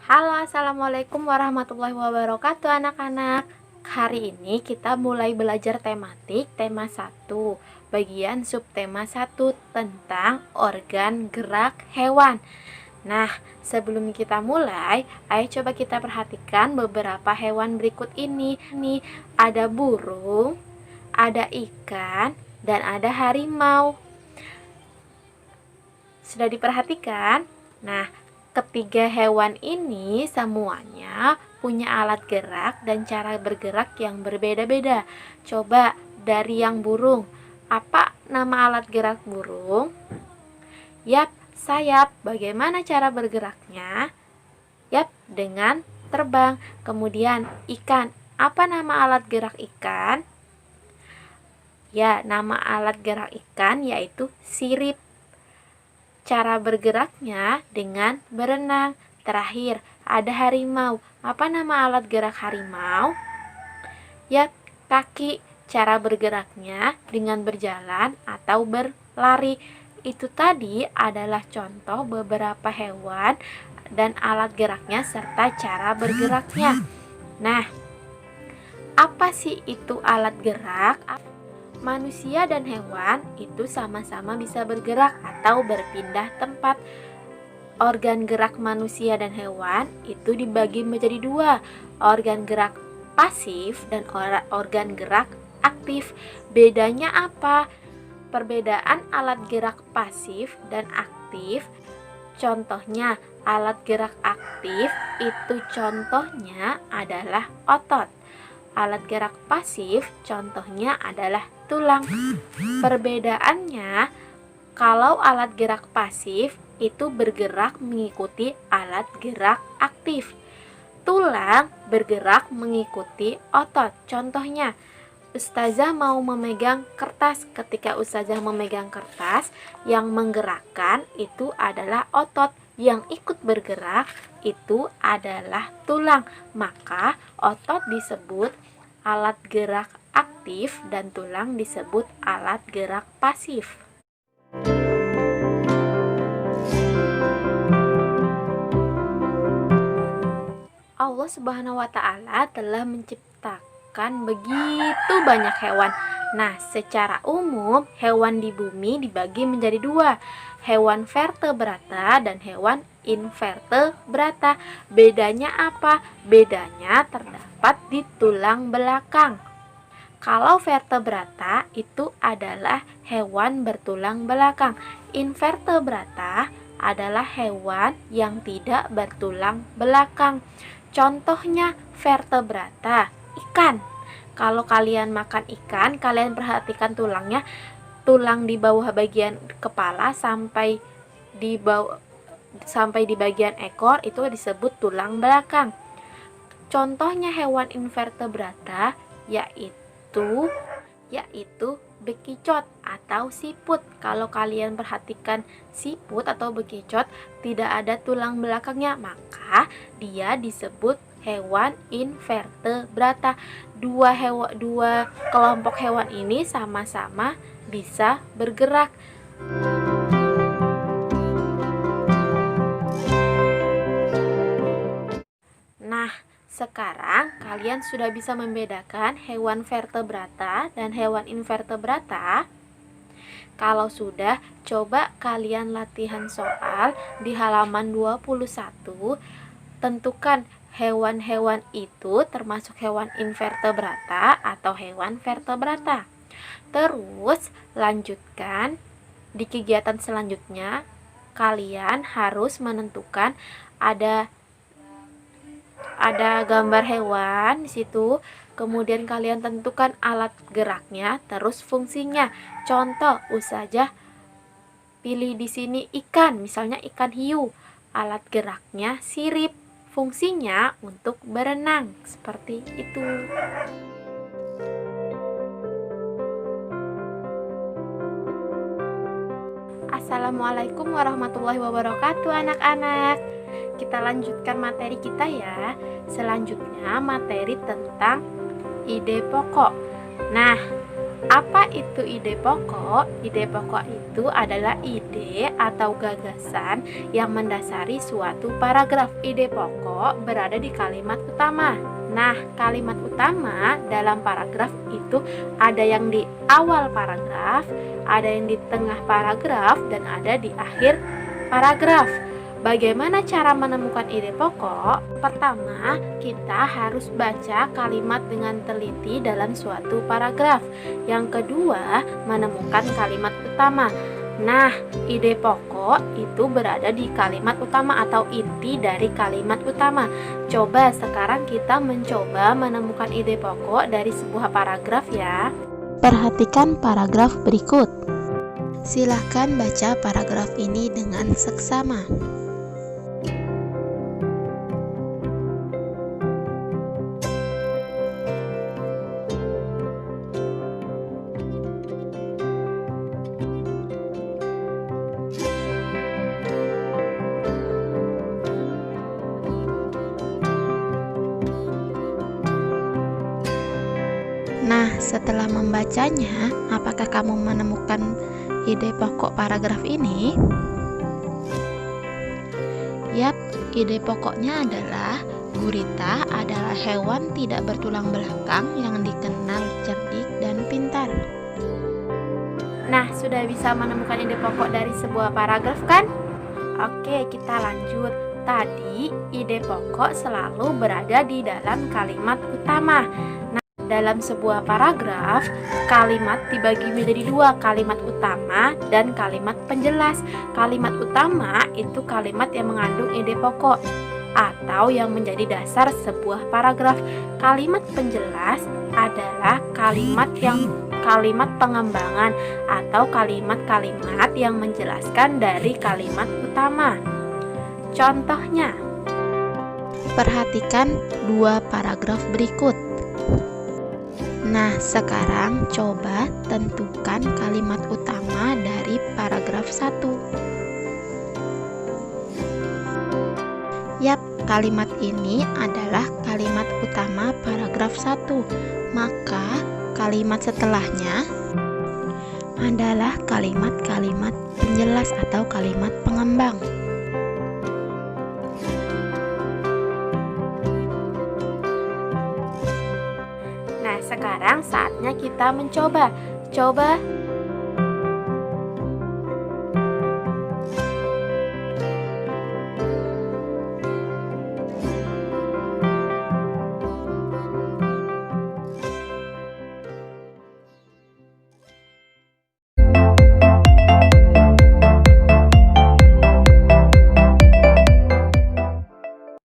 Halo, assalamualaikum warahmatullahi wabarakatuh anak-anak. Hari ini kita mulai belajar tematik tema 1, bagian subtema 1 tentang organ gerak hewan. Nah, sebelum kita mulai, ayo coba kita perhatikan beberapa hewan berikut ini. Ada burung, ada ikan, dan ada harimau. Sudah diperhatikan? Nah, ketiga hewan ini semuanya punya alat gerak dan cara bergerak yang berbeda-beda. Coba dari yang burung, apa nama alat gerak burung? Yap, sayap. Bagaimana cara bergeraknya? Yap, dengan terbang. Kemudian ikan, apa nama alat gerak ikan? Ya, nama alat gerak ikan yaitu sirip. Cara bergeraknya dengan berenang. Terakhir, ada harimau. Apa nama alat gerak harimau? Ya, kaki. Cara bergeraknya dengan berjalan atau berlari. Itu tadi adalah contoh beberapa hewan dan alat geraknya serta cara bergeraknya. Nah, apa sih itu alat gerak? Manusia dan hewan itu sama-sama bisa bergerak atau berpindah tempat. Organ gerak manusia dan hewan itu dibagi menjadi dua, organ gerak pasif dan organ gerak aktif. Bedanya apa? Perbedaan alat gerak pasif dan aktif. Contohnya, alat gerak aktif itu contohnya adalah otot. Alat gerak pasif contohnya adalah tulang. Perbedaannya, kalau alat gerak pasif itu bergerak mengikuti alat gerak aktif. Tulang bergerak mengikuti otot. Contohnya, Ustazah mau memegang kertas. Ketika Ustazah memegang kertas, yang menggerakkan itu adalah otot. Yang ikut bergerak itu adalah tulang. Maka otot disebut alat gerak aktif dan tulang disebut alat gerak pasif. Allah Subhanahu wa Ta'ala telah menciptakan begitu banyak hewan. Nah, secara umum hewan di bumi dibagi menjadi dua, hewan vertebrata dan hewan invertebrata. Bedanya apa? Bedanya terdapat di tulang belakang. Kalau vertebrata itu adalah hewan bertulang belakang. Invertebrata adalah hewan yang tidak bertulang belakang. Contohnya vertebrata, ikan. Kalau kalian makan ikan, kalian perhatikan tulangnya. Tulang di bawah bagian kepala sampai di bagian ekor itu disebut tulang belakang. Contohnya hewan invertebrata yaitu bekicot atau siput. Kalau kalian perhatikan siput atau bekicot tidak ada tulang belakangnya, maka dia disebut hewan invertebrata. Dua kelompok hewan ini sama-sama bisa bergerak. Nah, sekarang kalian sudah bisa membedakan hewan vertebrata dan hewan invertebrata. Kalau sudah, coba kalian latihan soal di halaman 21. Tentukan hewan-hewan itu termasuk hewan invertebrata atau hewan vertebrata. Terus lanjutkan di kegiatan selanjutnya. Kalian harus menentukan ada gambar hewan di situ. Kemudian kalian tentukan alat geraknya, terus fungsinya. Contoh, Ustazah pilih di sini ikan, misalnya ikan hiu. Alat geraknya sirip, fungsinya untuk berenang. Seperti itu. Assalamualaikum warahmatullahi wabarakatuh anak-anak. Kita lanjutkan materi kita ya. Selanjutnya materi tentang ide pokok. Nah, Apa itu ide pokok? Ide pokok itu adalah ide atau gagasan yang mendasari suatu paragraf. Ide pokok berada di kalimat utama. Nah, kalimat utama dalam paragraf itu ada yang di awal paragraf, ada yang di tengah paragraf, dan ada di akhir paragraf. Bagaimana cara menemukan ide pokok? Pertama, kita harus baca kalimat dengan teliti dalam suatu paragraf. Yang kedua, menemukan kalimat utama. Nah, ide pokok itu berada di kalimat utama atau inti dari kalimat utama. Coba sekarang kita mencoba menemukan ide pokok dari sebuah paragraf ya. Perhatikan paragraf berikut. Silahkan baca paragraf ini dengan seksama. Nah, setelah membacanya, apakah kamu menemukan ide pokok paragraf ini? Yap, ide pokoknya adalah gurita adalah hewan tidak bertulang belakang yang dikenal cerdik dan pintar. Nah, sudah bisa menemukan ide pokok dari sebuah paragraf kan? Oke, kita lanjut. Tadi, ide pokok selalu berada di dalam kalimat utama. Dalam sebuah paragraf, kalimat dibagi menjadi dua, kalimat utama dan kalimat penjelas. Kalimat utama itu kalimat yang mengandung ide pokok atau yang menjadi dasar sebuah paragraf. Kalimat penjelas adalah kalimat pengembangan atau kalimat-kalimat yang menjelaskan dari kalimat utama. Contohnya, perhatikan dua paragraf berikut. Nah, sekarang coba tentukan kalimat utama dari paragraf 1. Yap, kalimat ini adalah kalimat utama paragraf 1. Maka, kalimat setelahnya adalah kalimat-kalimat penjelas atau kalimat pengembang. Nah, sekarang saatnya kita mencoba. Coba